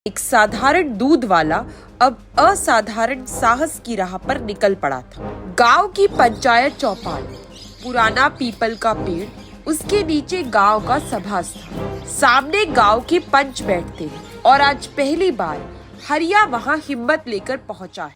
एक साधारण दूध वाला अब असाधारण साहस की राह पर निकल पड़ा था। गांव की पंचायत चौपाल, पुराना पीपल का पेड़, उसके नीचे गांव का सभास था। सामने गांव के पंच बैठते थे और आज पहली बार हरिया वहां हिम्मत लेकर पहुंचा है।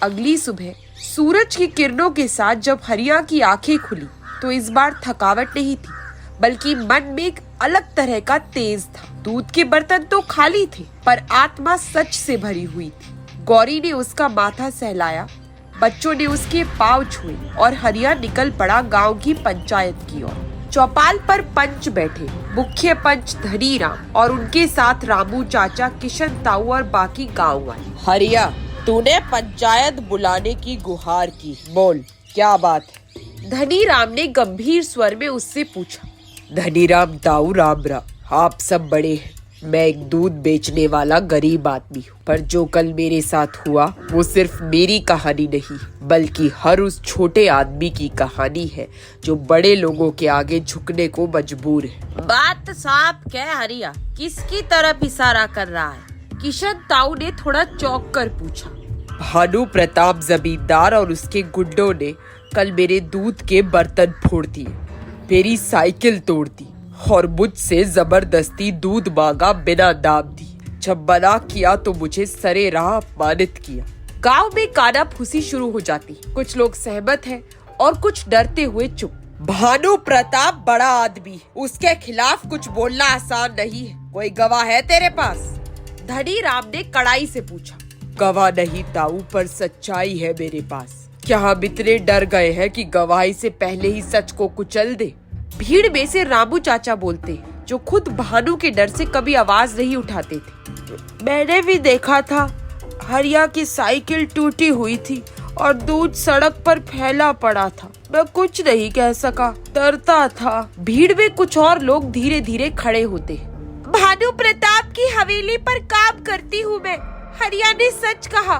अगली सुबह सूरज की किरणों के साथ जब हरिया की आंखें खुली तो इस बार थकावट नहीं थी, बल्कि मन में एक अलग तरह का तेज था। दूध के बर्तन तो खाली थे, पर आत्मा सच से भरी हुई थी। गौरी ने उसका माथा सहलाया, बच्चों ने उसके पांव छुए और हरिया निकल पड़ा गांव की पंचायत की ओर। चौपाल पर पंच बैठे, मुख्य पंच धनी राम और उनके साथ रामू चाचा, किशन ताऊ और बाकी गाँव वाले। हरिया, तूने पंचायत बुलाने की गुहार की, बोल क्या बात है? धनी राम ने गंभीर स्वर में उससे पूछा। धनी राम ताऊ, राम राम। आप सब बड़े हैं, मैं एक दूध बेचने वाला गरीब आदमी हूँ, पर जो कल मेरे साथ हुआ वो सिर्फ मेरी कहानी नहीं, बल्कि हर उस छोटे आदमी की कहानी है जो बड़े लोगों के आगे झुकने को मजबूर है। बात साफ कह हरिया, किसकी तरफ इशारा कर रहा है? किशन ताऊ ने थोड़ा चौंक कर पूछा। भानु प्रताप जमींदार और उसके गुंडों ने कल मेरे दूध के बर्तन फोड़ दिए, मेरी साइकिल तोड़ दी और मुझसे जबरदस्ती दूध मांगा बिना दाम दी। जब मना किया तो मुझे सरे राह अपमानित किया। गांव में कानाफूसी शुरू हो जाती। कुछ लोग सहमत हैं और कुछ डरते हुए चुप। भानु प्रताप बड़ा आदमी, उसके खिलाफ कुछ बोलना आसान नहीं है। कोई गवाह है तेरे पास? धनी राम ने कड़ाई से पूछा। गवाह नहीं ताऊ, पर सच्चाई है मेरे पास। क्या हम इतने डर गए हैं कि गवाही से पहले ही सच को कुचल दे? भीड़ में से रामू चाचा बोलते, जो खुद भानु के डर से कभी आवाज नहीं उठाते थे। मैंने भी देखा था, हरिया की साइकिल टूटी हुई थी और दूध सड़क पर फैला पड़ा था। मैं कुछ नहीं कह सका, डरता था। भीड़ में कुछ और लोग धीरे धीरे खड़े होते। भानु प्रताप की हवेली पर काम करती हूँ मैं। हरिया ने सच कहा,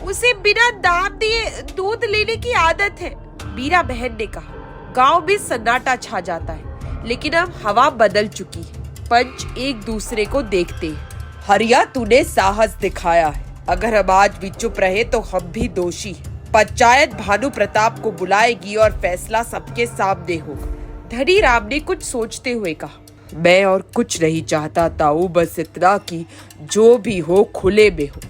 उसे बिना दाम दिए दूध लेने की आदत है। मीरा बहन ने कहा। गांव में सन्नाटा छा जाता है, लेकिन अब हवा बदल चुकी है। पंच एक दूसरे को देखते हैं। हरिया, तूने साहस दिखाया है। अगर हम आज भी चुप रहे तो हम भी दोषी हैं। पंचायत भानु प्रताप को बुलाएगी और फैसला सबके सामने होगा। धनी राम ने कुछ सोचते हुए कहा। मैं और कुछ नहीं चाहता ताऊ, बस इतना कि जो भी हो खुले में हो,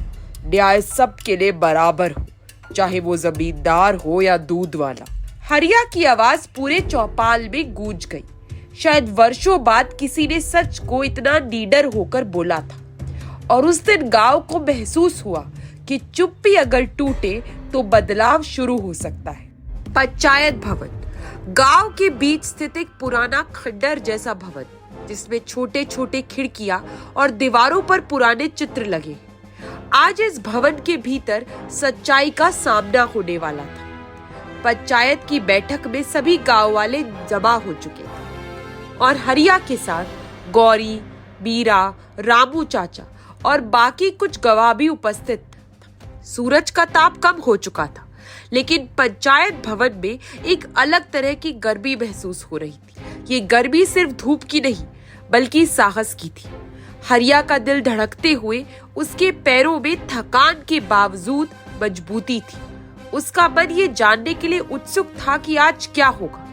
न्याय सबके लिए बराबर हो, चाहे वो जमींदार हो या दूध वाला। हरिया की आवाज पूरे चौपाल में गूंज गई। शायद वर्षों बाद किसी ने सच को इतना निडर होकर बोला था। और उस दिन गांव को महसूस हुआ कि चुप्पी अगर टूटे तो बदलाव शुरू हो सकता है। पंचायत भवन, गांव के बीच स्थित एक पुराना खंडर जैसा भवन, जिसमें छोटे छोटे खिड़कियां और दीवारों पर पुराने चित्र लगे। आज इस भवन के भीतर सच्चाई का सामना होने वाला था। पंचायत की बैठक में सभी गांव वाले जमा हो चुके थे और हरिया के साथ गौरी, मीरा, रामू चाचा और बाकी कुछ गवाह भी उपस्थित थे। सूरज का ताप कम हो चुका था, लेकिन पंचायत भवन में एक अलग तरह की गर्मी महसूस हो रही थी। ये गर्मी सिर्फ धूप की नहीं, बल्कि साहस की थी। हरिया का दिल धड़कते हुए उसके पैरों में थकान के बावजूद मजबूती थी। उसका मन ये जानने के लिए उत्सुक था कि आज क्या होगा।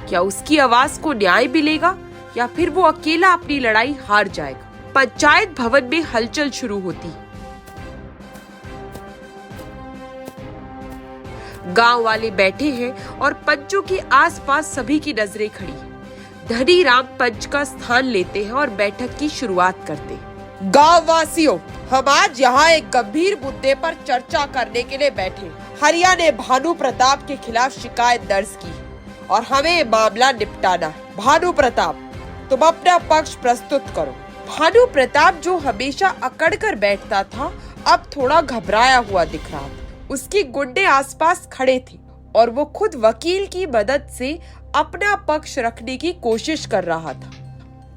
क्या उसकी आवाज को न्याय मिलेगा या फिर वो अकेला अपनी लड़ाई हार जाएगा। पंचायत भवन में हलचल शुरू होती। गांव वाले बैठे हैं और पंचों के आसपास सभी की नजरें खड़ी हैं। धनी राम पंच का स्थान लेते हैं और बैठक की शुरुआत करते हैं। गांव वासियों, हम आज यहाँ एक गंभीर मुद्दे पर चर्चा करने के लिए बैठे। हरिया ने भानु प्रताप के खिलाफ शिकायत दर्ज की और हमें मामला निपटाना है। भानु प्रताप, तुम अपना पक्ष प्रस्तुत करो। भानु प्रताप, जो हमेशा अकड़ कर बैठता था, अब थोड़ा घबराया हुआ दिख रहा था। उसके गुंडे आसपास खड़े थे और वो खुद वकील की मदद से अपना पक्ष रखने की कोशिश कर रहा था।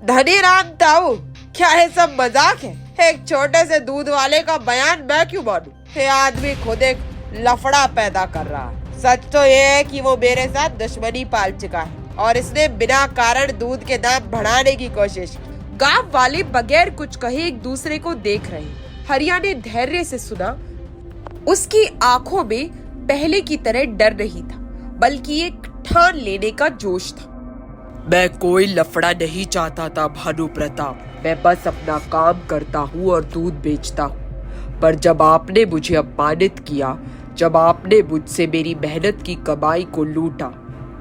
धनी राम ताऊ, क्या ये सब मजाक है? एक छोटे से दूध वाले का बयान मैं क्यों मानूं? ये आदमी खुद एक लफड़ा पैदा कर रहा है। सच तो ये है कि वो मेरे साथ दुश्मनी पाल चुका है और इसने बिना कारण दूध के दाम बढ़ाने की कोशिश की। गांव वाले बगैर कुछ कहे एक दूसरे को देख रहे। हरिया ने धैर्य से सुना। उसकी आंखों में पहले की तरह डर नहीं था, बल्कि एक ठान लेने का जोश था। मैं कोई लफड़ा नहीं चाहता था भानु प्रताप। मैं बस अपना काम करता हूँ और दूध बेचता हूँ। पर जब आपने मुझे अपमानित किया, जब आपने मुझसे मेरी मेहनत की कमाई को लूटा,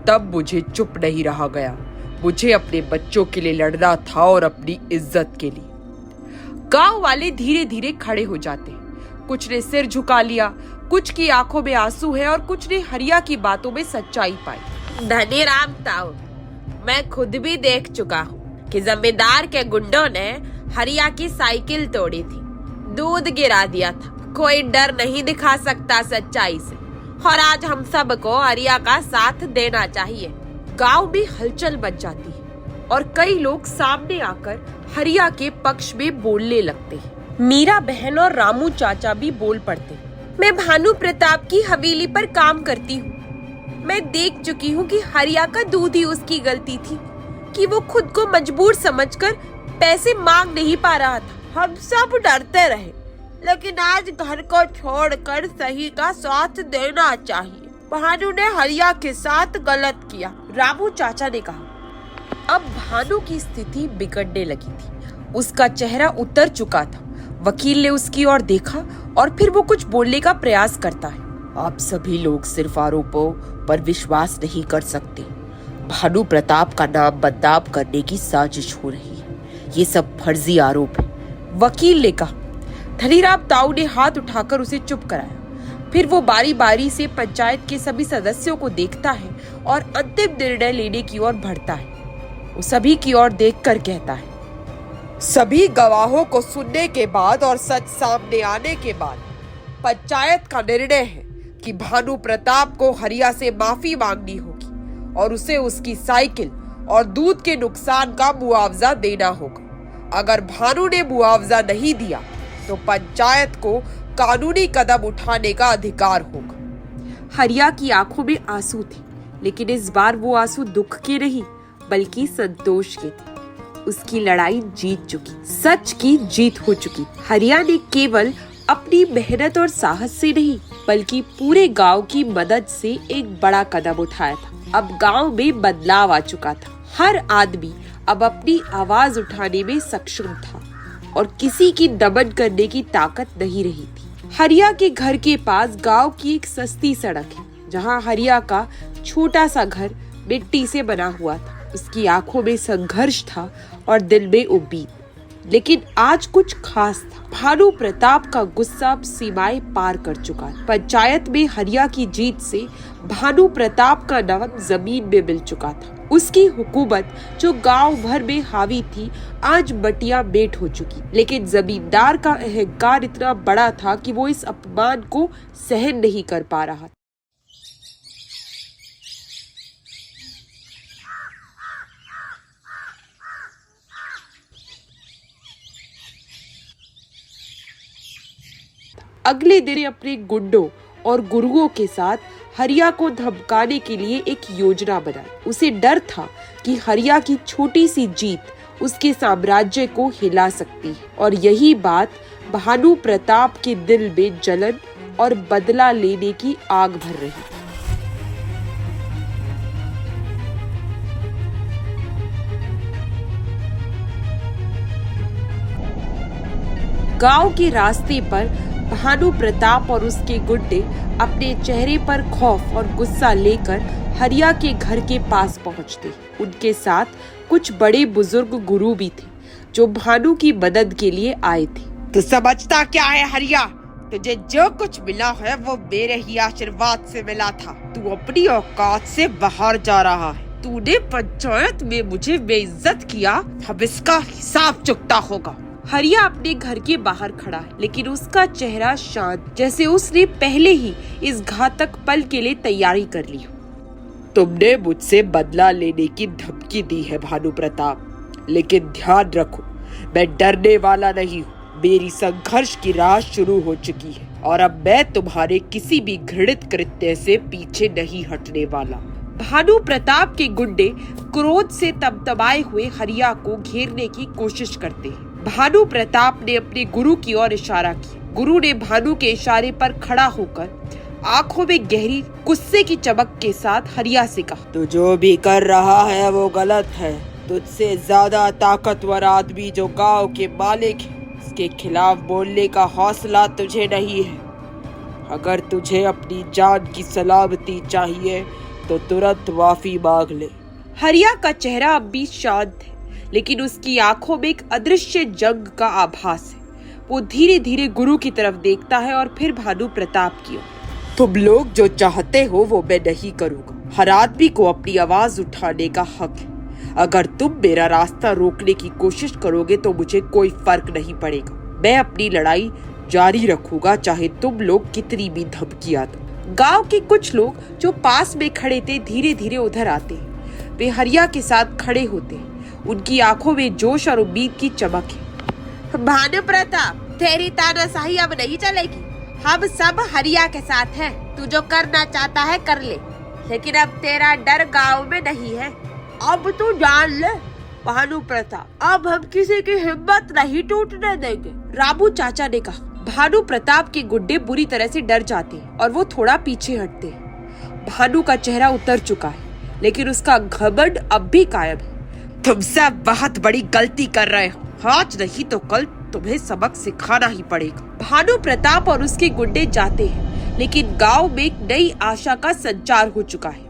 तब मुझे चुप नहीं रहा गया। मुझे अपने बच्चों के लिए लड़ना था और अपनी इज्जत के लिए। गांव वाले धीरे धीरे खड़े हो जाते। कुछ ने सिर झुका लिया, कुछ की आंखों में आंसू है और कुछ ने हरिया की बातों में सच्चाई पाई। धनीराम ताऊ, मैं खुद भी देख चुका हूँ कि जमींदार के गुंडों ने हरिया की साइकिल तोड़ी थी, दूध गिरा दिया था। कोई डर नहीं दिखा सकता सच्चाई से, और आज हम सबको हरिया का साथ देना चाहिए। गांव में हलचल मच जाती है और कई लोग सामने आकर हरिया के पक्ष में बोलने लगते हैं। मीरा बहन और रामू चाचा भी बोल पड़ते। मैं भानु प्रताप की हवेली पर काम करती हूँ। मैं देख चुकी हूँ कि हरिया का दूध ही उसकी गलती थी कि वो खुद को मजबूर समझकर पैसे मांग नहीं पा रहा था। हम सब डरते रहे, लेकिन आज घर को छोड़कर सही का साथ देना चाहिए। भानु ने हरिया के साथ गलत किया। रामू चाचा ने कहा। अब भानु की स्थिति बिगड़ने लगी थी। उसका चेहरा उतर चुका था। वकील ने उसकी ओर देखा और फिर वो कुछ बोलने का प्रयास करता है। आप सभी लोग सिर्फ आरोपों पर विश्वास नहीं कर सकते। भानु प्रताप का नाम बदनाम करने की साजिश हो रही है। ये सब फर्जी आरोप है, वकील ने कहा। धनीराम ताऊ ने हाथ उठाकर उसे चुप कराया। फिर वो बारी बारी से पंचायत के सभी सदस्यों को देखता है और अंतिम निर्णय लेने की ओर बढ़ता है। वो सभी की ओर देखकर कहता है, सभी गवाहों को सुनने के बाद और सच सामने आने के बाद पंचायत का निर्णय है कि भानु प्रताप को हरिया से माफी मांगनी होगी और उसे उसकी साइकिल और दूध के नुकसान का मुआवजा देना होगा। अगर भानु ने मुआवजा नहीं दिया तो पंचायत को कानूनी कदम उठाने का अधिकार होगा। हरिया की आंखों में आंसू थे, लेकिन इस बार वो आंसू दुख के नहीं बल्कि संतोष के थे। उसकी लड़ाई जीत चुकी, सच की जीत हो चुकी। हरिया ने केवल अपनी मेहनत और साहस से नहीं बल्कि पूरे गांव की मदद से एक बड़ा कदम उठाया था। अब गांव में बदलाव आ चुका था। हर आदमी अब अपनी आवाज उठाने में सक्षम था और किसी की दमन करने की ताकत नहीं रही थी। हरिया के घर के पास गांव की एक सस्ती सड़क है, जहां हरिया का छोटा सा घर मिट्टी से बना हुआ था। उसकी आंखों में संघर्ष था और दिल में उम्मीद, लेकिन आज कुछ खास था। भानु प्रताप का गुस्सा अब सीमाएं पार कर चुका है। पंचायत में हरिया की जीत से भानु प्रताप का नाम जमीन में मिल चुका था। उसकी हुकूमत जो गांव भर में हावी थी, आज बटिया बेट हो चुकी। लेकिन जमींदार का अहंकार इतना बड़ा था कि वो इस अपमान को सहन नहीं कर पा रहा। अगले दिन अपने गुंडों और गुरुओं के साथ हरिया को धमकाने के लिए एक योजना बनाई। उसे डर था कि हरिया की छोटी सी जीत उसके साम्राज्य को हिला सकती है और यही बात भानु प्रताप के दिल में जलन और बदला लेने की आग भर रही थी। गांव के रास्ते पर भानु प्रताप और उसके गुंडे अपने चेहरे पर खौफ और गुस्सा लेकर हरिया के घर के पास पहुंचते। उनके साथ कुछ बड़े बुजुर्ग गुरु भी थे जो भानु की मदद के लिए आए थे। तू समझता क्या है हरिया? तुझे जो कुछ मिला है वो मेरे ही आशीर्वाद से मिला था। तू अपनी औकात से बाहर जा रहा है। तूने पंचायत में मुझे बेइज्जत किया, अब इसका हिसाब चुकता होगा। हरिया अपने घर के बाहर खड़ा है, लेकिन उसका चेहरा शांत, जैसे उसने पहले ही इस घातक पल के लिए तैयारी कर ली हो। तुमने मुझसे बदला लेने की धमकी दी है भानु प्रताप, लेकिन ध्यान रखो, मैं डरने वाला नहीं हूँ। मेरी संघर्ष की राह शुरू हो चुकी है और अब मैं तुम्हारे किसी भी घृणित कृत्य से पीछे नहीं हटने वाला। भानु प्रताप के गुंडे क्रोध से तमतमाए हुए हरिया को घेरने की कोशिश करते हैं। भानु प्रताप ने अपने गुरु की ओर इशारा किया। गुरु ने भानु के इशारे पर खड़ा होकर आंखों में गहरी गुस्से की चमक के साथ हरिया से कहा, तू जो भी कर रहा है वो गलत है। तुझसे ज्यादा ताकतवर आदमी जो गांव के मालिक है, उसके खिलाफ बोलने का हौसला तुझे नहीं है। अगर तुझे अपनी जान की सलामती चाहिए तो तुरंत माफी मांग ले। हरिया का चेहरा अब भी शांत है, लेकिन उसकी आंखों में एक अदृश्य जंग का आभास है। वो धीरे धीरे गुरु की तरफ देखता है और फिर भानु प्रताप की ओर। तुम लोग जो चाहते हो वो मैं नहीं करूँगा। हर आदमी को अपनी आवाज उठाने का हक है। अगर तुम मेरा रास्ता रोकने की कोशिश करोगे तो मुझे कोई फर्क नहीं पड़ेगा। मैं अपनी लड़ाई जारी रखूंगा, चाहे तुम लोग कितनी भी धमकियां दो। गांव के कुछ लोग जो पास में खड़े थे धीरे धीरे उधर आते हैं। वे हरिया के साथ खड़े होते हैं। उनकी आंखों में जोश और उम्मीद की चमक है। भानु प्रताप, तेरी तानाशाही अब नहीं चलेगी। हम सब हरिया के साथ हैं। तू जो करना चाहता है कर ले, लेकिन अब तेरा डर गांव में नहीं है। अब तू जान ले भानु प्रताप, अब हम किसी की हिम्मत नहीं टूटने देंगे। रामू चाचा ने कहा। भानु प्रताप के गुड्डे बुरी तरह से डर जाते हैं और वो थोड़ा पीछे हटते हैं। भानु का चेहरा उतर चुका है, लेकिन उसका घमंड अब भी कायम है। तुम सब बहुत बड़ी गलती कर रहे हो। आज नहीं तो कल तुम्हें सबक सिखाना ही पड़ेगा। भानु प्रताप और उसके गुंडे जाते हैं, लेकिन गांव में एक नई आशा का संचार हो चुका है।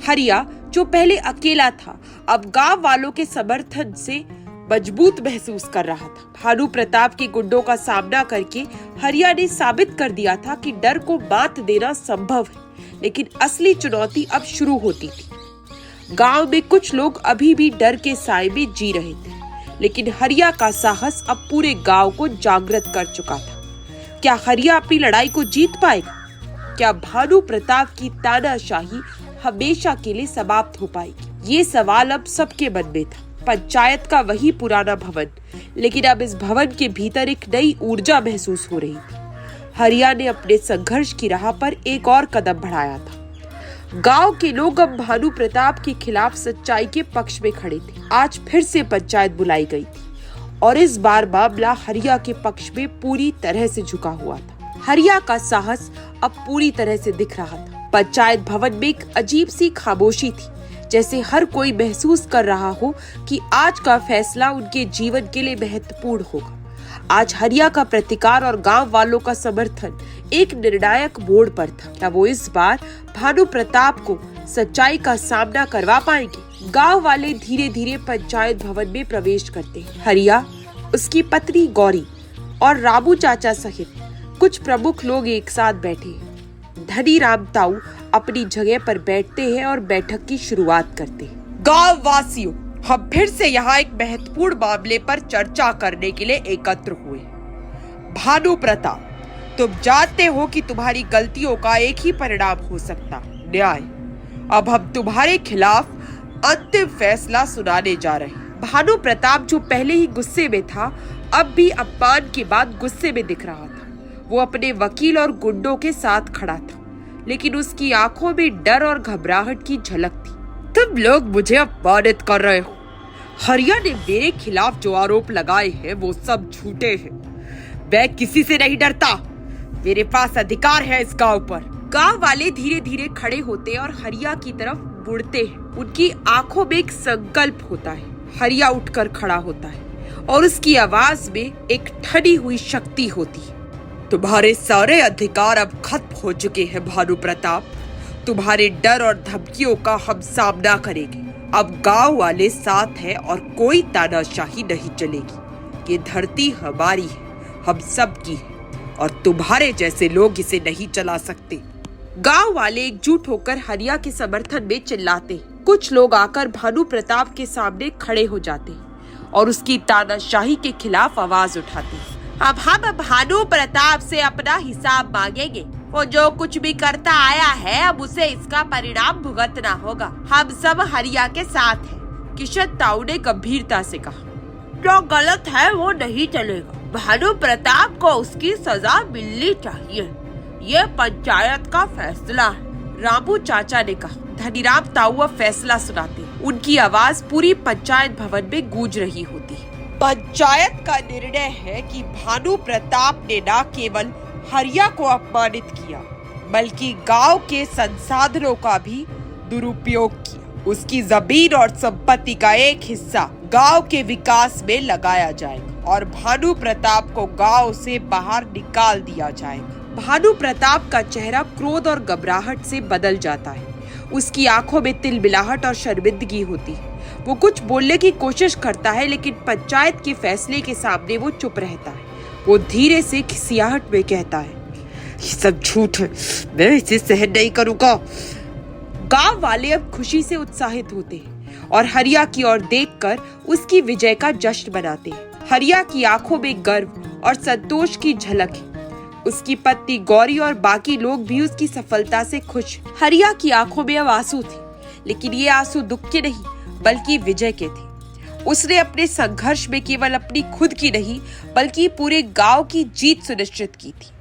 हरिया जो पहले अकेला था, अब गांव वालों के समर्थन से मजबूत महसूस कर रहा था। भानु प्रताप के गुंडों का सामना करके हरिया ने साबित कर दिया था कि डर को मात देना संभव है, लेकिन असली चुनौती अब शुरू होती थी। गांव में कुछ लोग अभी भी डर के साए में जी रहे थे, लेकिन हरिया का साहस अब पूरे गांव को जागृत कर चुका था। क्या हरिया अपनी लड़ाई को जीत पाएगा? क्या भानु प्रताप की तानाशाही हमेशा के लिए समाप्त हो पाएगी? ये सवाल अब सबके मन में था। पंचायत का वही पुराना भवन, लेकिन अब इस भवन के भीतर एक नई ऊर्जा महसूस हो रही थी। हरिया ने अपने संघर्ष की राह पर एक और कदम बढ़ाया था। गांव के लोग अब भानु प्रताप के खिलाफ सच्चाई के पक्ष में खड़े थे। आज फिर से पंचायत बुलाई गई थी और इस बार मामला हरिया के पक्ष में पूरी तरह से झुका हुआ था। हरिया का साहस अब पूरी तरह से दिख रहा था। पंचायत भवन में एक अजीब सी खामोशी थी, जैसे हर कोई महसूस कर रहा हो कि आज का फैसला उनके जीवन के लिए महत्वपूर्ण होगा। आज हरिया का प्रतिकार और गांव वालों का समर्थन एक निर्णायक मोड़ पर था। क्या वो इस बार भानु प्रताप को सच्चाई का सामना करवा पाएंगे? गांव वाले धीरे धीरे पंचायत भवन में प्रवेश करते हैं। हरिया, उसकी पत्नी गौरी और रामू चाचा सहित कुछ प्रमुख लोग एक साथ बैठे हैं। धनी राम ताऊ अपनी जगह पर बैठते हैं और बैठक की शुरुआत करते हैं। गांव वासियों, हम फिर से यहाँ एक महत्वपूर्ण मामले पर चर्चा करने के लिए एकत्र हुए। भानु प्रताप, तुम जानते हो कि तुम्हारी गलतियों का एक ही परिणाम हो सकता, न्याय। अब हम तुम्हारे खिलाफ अंतिम फैसला सुनाने जा रहे हैं। भानु प्रताप जो पहले ही गुस्से में था, अब भी अपमान के बाद गुस्से में दिख रहा था। वो अपने वकील और गुंडों के साथ खड़ा था, लेकिन उसकी आंखों में डर और घबराहट की झलक थी। तुम लोग मुझे अपमानित कर रहे हो। हरिया ने मेरे खिलाफ जो आरोप लगाए हैं वो सब झूठे हैं। मैं किसी से नहीं डरता। मेरे पास अधिकार है इस गांव पर। गांव वाले धीरे धीरे खड़े होते और हरिया की तरफ मुड़ते हैं। उनकी आंखों में एक संकल्प होता है। हरिया उठकर खड़ा होता है और उसकी आवाज में एक ठनी हुई शक्ति होती है। तुम्हारे सारे अधिकार अब खत्म हो चुके हैं भानु प्रताप। तुम्हारे डर और धमकियों का हम सामना करेंगे। अब गांव वाले साथ हैं और कोई तानाशाही नहीं चलेगी। ये धरती हमारी है, हम सब की है और तुम्हारे जैसे लोग इसे नहीं चला सकते। गांव वाले एकजुट होकर हरिया के समर्थन में चिल्लाते हैं। कुछ लोग आकर भानु प्रताप के सामने खड़े हो जाते हैं और उसकी तानाशाही के खिलाफ आवाज उठाते हैं। अब हम भानु प्रताप से अपना हिसाब मांगेंगे। वो जो कुछ भी करता आया है, अब उसे इसका परिणाम भुगतना होगा। हम सब हरिया के साथ हैं। किशन ताऊ ने गंभीरता से कहा। जो गलत है वो नहीं चलेगा। भानु प्रताप को उसकी सजा मिलनी चाहिए। ये पंचायत का फैसला है। रामू चाचा ने कहा। धनीराम ताऊ अब फैसला सुनाते। उनकी आवाज पूरी पंचायत भवन में गूंज रही होती। पंचायत का निर्णय है कि भानु प्रताप ने न केवल हरिया को अपमानित किया बल्कि गांव के संसाधनों का भी दुरुपयोग किया। उसकी जमीन और संपत्ति का एक हिस्सा गांव के विकास में लगाया जाएगा और भानु प्रताप को गांव से बाहर निकाल दिया जाएगा। भानु प्रताप का चेहरा क्रोध और घबराहट से बदल जाता है। उसकी आंखों में तिलमिलाहट और शर्मिंदगी होती है। वो कुछ बोलने की कोशिश करता है लेकिन पंचायत के फैसले के सामने वो चुप रहता है। वो धीरे से खिसियाहट में कहता है, ये सब झूठ है, मैं इसे सहन नहीं करूंगा। गांव वाले अब खुशी से उत्साहित होते हैं और हरिया की ओर देखकर उसकी विजय का जश्न मनाते हैं। हरिया की आंखों में गर्व और संतोष की झलक है। उसकी पत्नी गौरी और बाकी लोग भी उसकी सफलता से खुश। हरिया की आंखों में अब आंसू थे, लेकिन ये आंसू दुख के नहीं बल्कि विजय के थे। उसने अपने संघर्ष में केवल अपनी खुद की नहीं बल्कि पूरे गांव की जीत सुनिश्चित की थी।